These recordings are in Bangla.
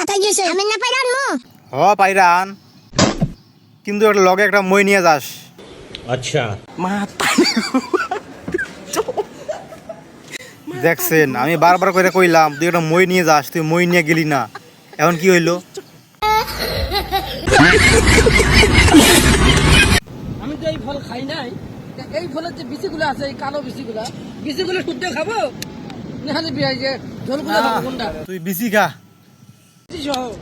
তাই গেছে আমি না পাইরান মু হ পাইরান কিন্তু একটা লগে একটা মই নিয়ে যাস। अच्छा দেখছেন আমি বারবার করে কইলাম তুই একটা মই নিয়ে যাস, তুই মই নিয়ে গেলি না, এখন কি হইলো? আমি তো এই ফল খাই নাই, এই ফলের যে বিচিগুলো আছে, এই কালো বিচিগুলো শুদ্ধ খাবো নাহলে যে ঝোলগুলো খাবো কোনটা? তুই বিসি খা।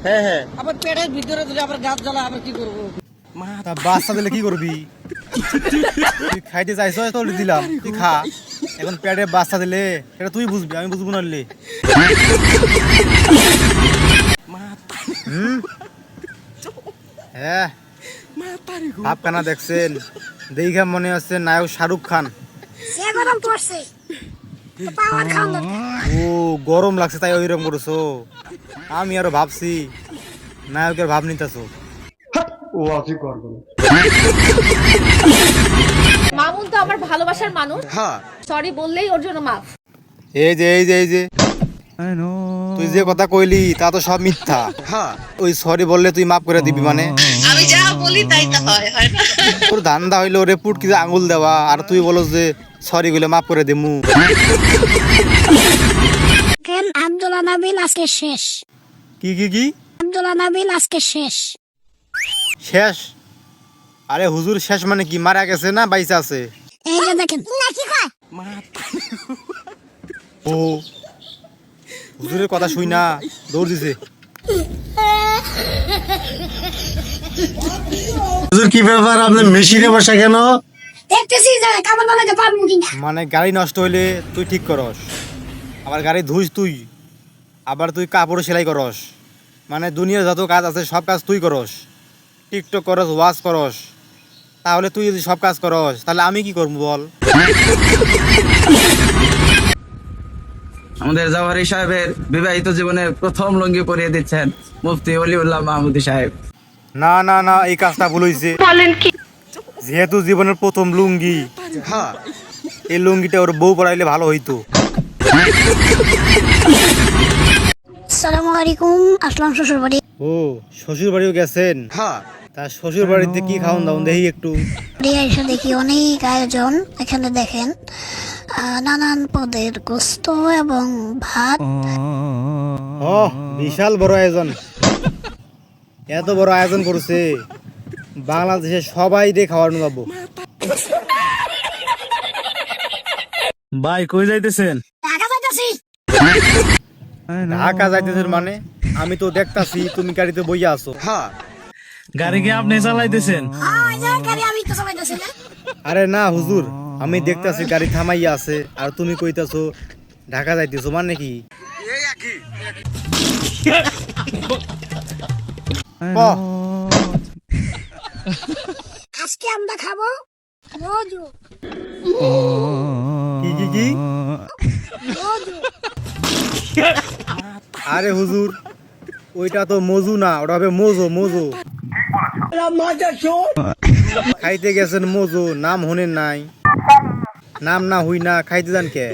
হ্যাঁ আবার পেটের ভিতরে দিলে আবার গাছ জ্বালা, আবার কি করবো? তা বাচ্চা দিলে কি করবি? তুই খাইতে চাইছ তো দিলাম, তুই খা। এখন পেটে বাচ্চা দিলে এটা তুই বুঝবি, আমি বুঝবো না। হ্যাঁ ভাবখানা দেখছেন, দেখা মনে হচ্ছে নায়ক শাহরুখ খান। সে গরম পড়ছে তো পাওয়ার খাওয়া দরকার। ও গরম লাগছে তাই ওইরকম করছো? আমি আরো ভাবছি নায়কের ভাব নিতেছো। মামুন তো আমার ভালোবাসার মানুষ, হ্যাঁ সরি বললেই ওর জন্য মাফ। এই যে তুই যে কথা কইলি তা তো সব মিথ্যা। ওই সরি বললে তুই মাফ করে দিবি মানে? আমি যা বলি তাই তো হয় না। তোর ধান্দা হইলো রে পুটকি আঙুল দেওয়া, আর তুই বলো যে সরি বলে মাফ করে দিমু। কেন আব্দুল্লাহ নাবিল আজকে শেষ। কি আব্দুল্লাহ নাবিল আজকে শেষ। শেষ? আরে হুজুর শেষ মানে কি, মারা গেছে না বাইসা আছে? এই যে দেখেন না কি কয় ও হুজুরের কথা শুই না দৌড় দিছে। হুজুর কি ব্যাপার, আপনি মেশিনে বসা কেন? দেখতেছি যে কাপড় বানাতে পারবো কিনা। মানে গাড়ি নষ্ট হইলে তুই ঠিক করস, আবার গাড়ি ধুইস তুই, আবার তুই কাপড় সেলাই করস, মানে দুনিয়ার যত কাজ আছে সব কাজ তুই করস। টিকটক করস, ওয়াচ করস, তাহলে তুই যদি সব কাজ করস তাহলে আমি কি করবো বল? আমাদের জাওহারি সাহেবের বিবাহিত জীবনের প্রথম লুঙ্গি পরিয়ে দিচ্ছেন মুফতি অলিউল্লাহ মাহমুদি সাহেব। না এই কাজটা ভুল হইছে। যেহেতু জীবনের প্রথম লুঙ্গি, এই লুঙ্গিটা ওর বউ পরাইলে ভালো হইতো। আসসালামু আলাইকুম, আসলাম শ্বশুর বাড়ি। ও শ্বশুর বাড়িও গেছেন? তা শ্বশুর বাড়িতে কি খাওন দাওন দেখি একটু। এসে দেখি অনেক আয়োজন। এখানে দেখেন নানান পদের গোস্ত এবং ভাত। ও বিশাল বড় আয়োজন, এত বড় আয়োজন করছে, বাংলাদেশে সবাই দিয়ে খাওয়ানো যাবো। ভাই কই যাইতেছেন? টাকা পাইতাছি। ঢাকা যাইতেছেন মানে? আমি তো দেখতাছি তুমি গাড়িতে বইয়া আছো। গাড়ি কি আপনি চালাইতেছেন? হ্যাঁ, এই যে গাড়ি আমি তো চালাইতাছি না। আরে না হুজুর, আমি দেখতাছি গাড়ি থামাইয়া আছে, আর তুমি কইতাছো ঢাকা যাইতেছো, মানে কি? আজকে আমরা খাবো মজু। কি মজু আরে হুজুর, ওইটা তো মজু না, ওটা হবে মোজো। খাইতে গেছেন মোজো, নাম হনেন নাই? নাম না হই না খাইতে যান কে?